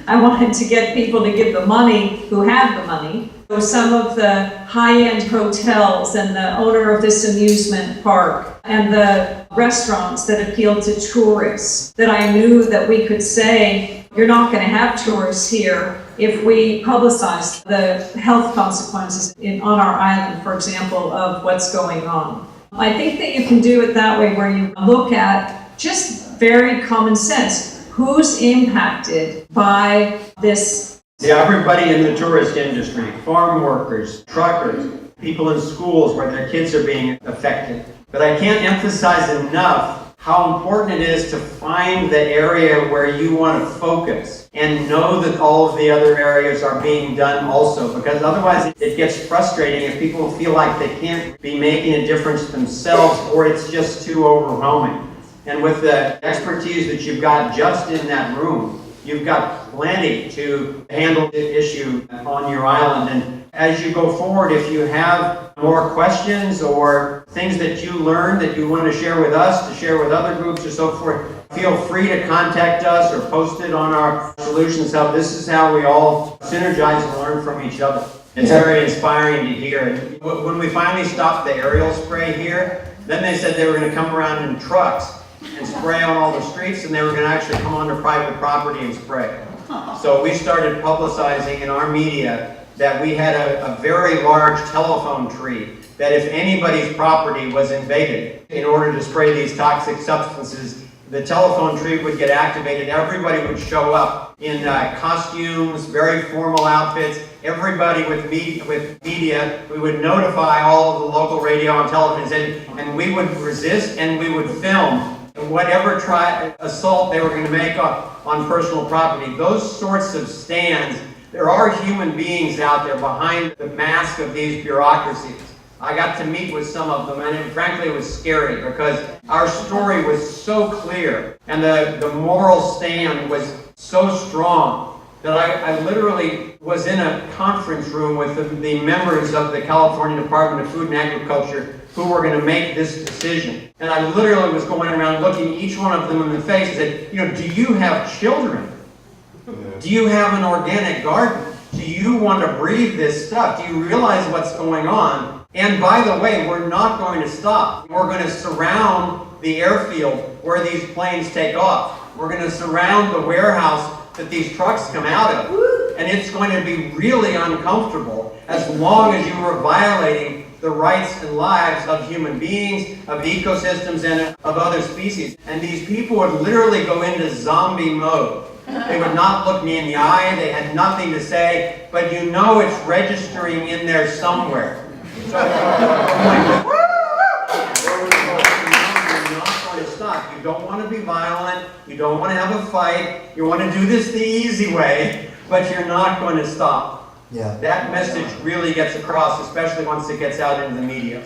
I wanted to get people to give the money who have the money. So some of the high-end hotels and the owner of this amusement park and the restaurants that appeal to tourists, that I knew that we could say, you're not going to have tourists here if we publicize the health consequences on our island, for example, of what's going on. I think that you can do it that way, where you look at just very common sense. Who's impacted by this? Yeah, everybody in the tourist industry, farm workers, truckers, people in schools where their kids are being affected. But I can't emphasize enough how important it is to find the area where you want to focus and know that all of the other areas are being done also, because otherwise it gets frustrating if people feel like they can't be making a difference themselves or it's just too overwhelming. And with the expertise that you've got just in that room, you've got plenty to handle the issue on your island. And as you go forward, if you have more questions or things that you learn that you want to share with us, to share with other groups or so forth, feel free to contact us or post it on our Solutions Hub. This is how we all synergize and learn from each other. It's very inspiring to hear. And when we finally stopped the aerial spray here, then they said they were going to come around in trucks and spray on all the streets, and they were going to actually come onto private property and spray. So we started publicizing in our media that we had a very large telephone tree, that if anybody's property was invaded in order to spray these toxic substances, the telephone tree would get activated. Everybody would show up in costumes, very formal outfits. Everybody with media, we would notify all of the local radio and television, and we would resist and we would film whatever assault they were going to make on personal property. Those sorts of stands, there are human beings out there behind the mask of these bureaucracies. I got to meet with some of them, and frankly it was scary because our story was so clear and the moral stand was so strong that I literally was in a conference room with the members of the California Department of Food and Agriculture who were going to make this decision. And I literally was going around looking each one of them in the face and said, you know, do you have children? Do you have an organic garden? Do you want to breathe this stuff? Do you realize what's going on? And by the way, we're not going to stop. We're going to surround the airfield where these planes take off. We're going to surround the warehouse that these trucks come out of. And it's going to be really uncomfortable as long as you are violating the rights and lives of human beings, of ecosystems, and of other species. And these people would literally go into zombie mode. They would not look me in the eye, they had nothing to say, but you know it's registering in there somewhere. So, stop. You don't want to be violent, you don't want to have a fight, you want to do this the easy way, but you're not going to stop. Yeah. That message really gets across, especially once it gets out into the media.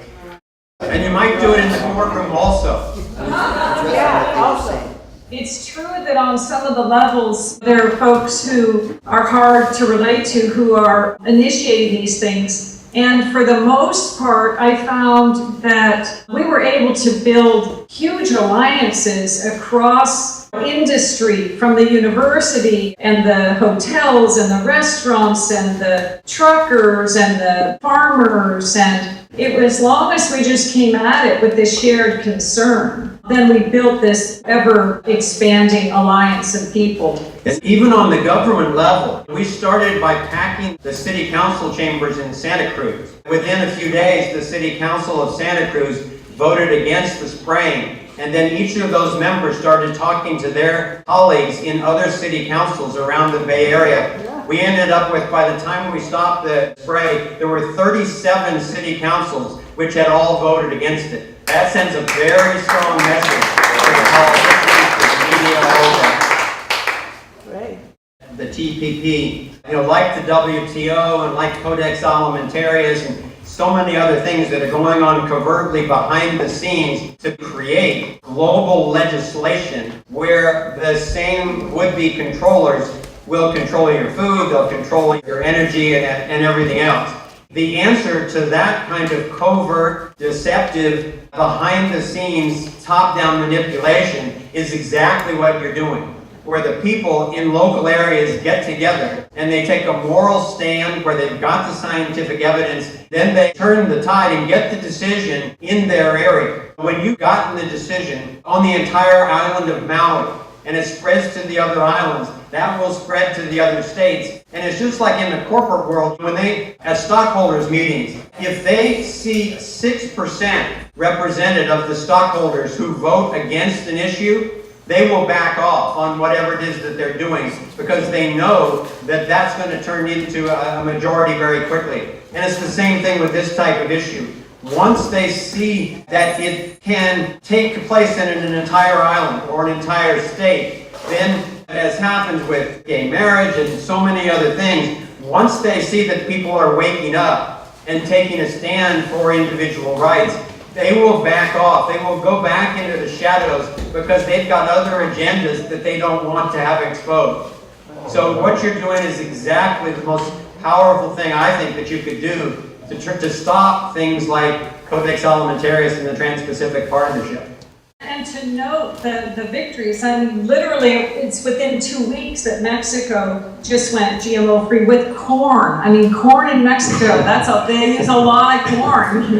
And you might do it in the courtroom also. Yeah, also. It's true that on some of the levels, there are folks who are hard to relate to who are initiating these things. And for the most part, I found that we were able to build huge alliances across industry, from the university and the hotels and the restaurants and the truckers and the farmers. And it was, as long as we just came at it with this shared concern, then we built this ever-expanding alliance of people. And even on the government level, we started by packing the city council chambers in Santa Cruz. Within a few days, the city council of Santa Cruz voted against the spraying. And then each of those members started talking to their colleagues in other city councils around the Bay Area. We ended up with, by the time we stopped the spray, there were 37 city councils which had all voted against it. That sends a very strong message to the politicians, to the media, all that. The TPP, like the WTO and like Codex Alimentarius and so many other things that are going on covertly behind the scenes to create global legislation where the same would-be controllers will control your food, they'll control your energy and everything else. The answer to that kind of covert, deceptive, behind-the-scenes, top-down manipulation is exactly what you're doing, where the people in local areas get together and they take a moral stand where they've got the scientific evidence, then they turn the tide and get the decision in their area. When you've gotten the decision on the entire island of Maui, and it spreads to the other islands, that will spread to the other states. And it's just like in the corporate world, when they have stockholders meetings, if they see 6% represented of the stockholders who vote against an issue, they will back off on whatever it is that they're doing because they know that that's going to turn into a majority very quickly. And it's the same thing with this type of issue. Once they see that it can take place in an entire island or an entire state, then, as happens with gay marriage and so many other things, once they see that people are waking up and taking a stand for individual rights, they will back off. They will go back into the shadows because they've got other agendas that they don't want to have exposed. So what you're doing is exactly the most powerful thing I think that you could do to stop things like Codex Alimentarius and the Trans-Pacific Partnership. And to note the victories, I mean, literally, it's within 2 weeks that Mexico just went GMO free with corn. I mean, corn in Mexico, they use a lot of corn,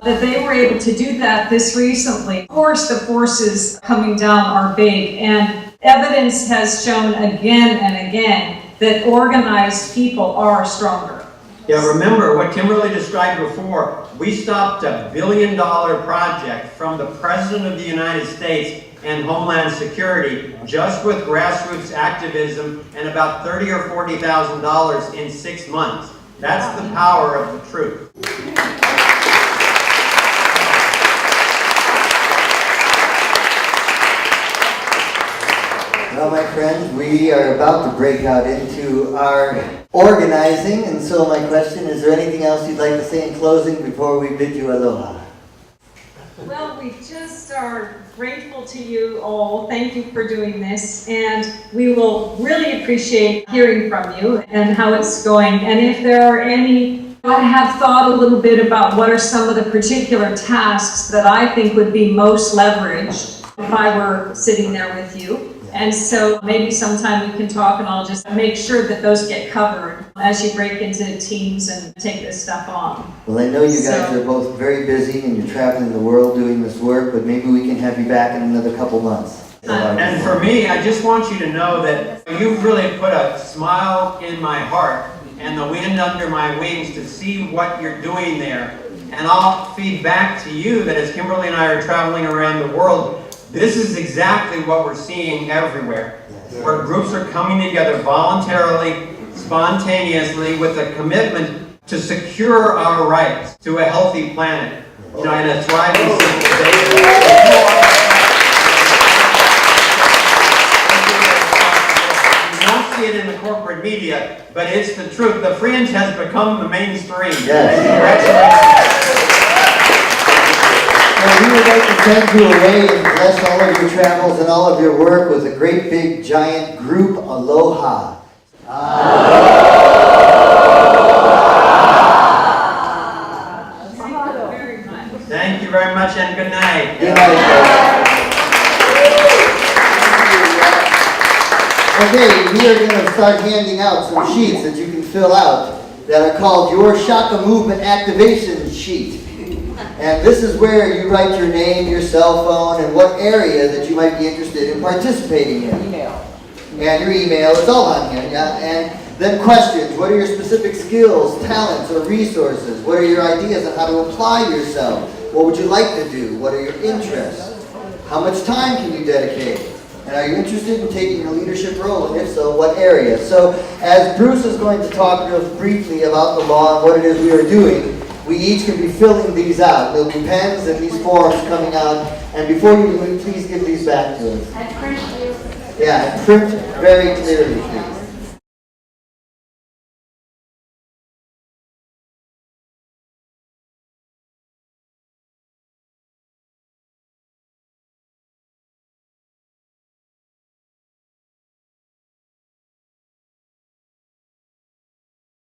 that they were able to do that this recently. Of course, the forces coming down are big, and evidence has shown again and again that organized people are stronger. Yeah, remember what Kimberly described before. We stopped $1 billion project from the President of the United States and Homeland Security just with grassroots activism and about $30,000 or $40,000 in 6 months. That's the power of the truth. Well, my friends, we are about to break out into our organizing, and so my question, is there anything else you'd like to say in closing before we bid you aloha? Well, we just are grateful to you all. Thank you for doing this. And we will really appreciate hearing from you and how it's going. And if there are any, I have thought a little bit about what are some of the particular tasks that I think would be most leveraged if I were sitting there with you. And so maybe sometime we can talk and I'll just make sure that those get covered as you break into teams and take this stuff on. Well, I know you guys are both very busy and you're traveling the world doing this work, but maybe we can have you back in another couple months. And for me, I just want you to know that you've really put a smile in my heart and the wind under my wings to see what you're doing there. And I'll feed back to you that as Kimberly and I are traveling around the world, this is exactly what we're seeing everywhere, where groups are coming together voluntarily, spontaneously, with a commitment to secure our rights to a healthy planet, you know, and a thriving civilization. You won't see it in the corporate media, but it's the truth. The fringe has become the mainstream. Yes. And we would like to send you away and bless all of your travels and all of your work with a great big giant group aloha. Thank you very much and good night. Good night. Okay, we are going to start handing out some sheets that you can fill out that are called your SHAKA Movement Activation Sheet. And this is where you write your name, your cell phone, and what area that you might be interested in participating in. Email. And your email, it's all on here, yeah. And then questions, what are your specific skills, talents, or resources? What are your ideas on how to apply yourself? What would you like to do? What are your interests? How much time can you dedicate? And are you interested in taking a leadership role? And if so, what area? So as Bruce is going to talk real briefly about the law and what it is we are doing, we each can be filling these out. There'll be pens and these forms coming out. And before you leave, please give these back to us. I print you. Yeah, print very clearly, please.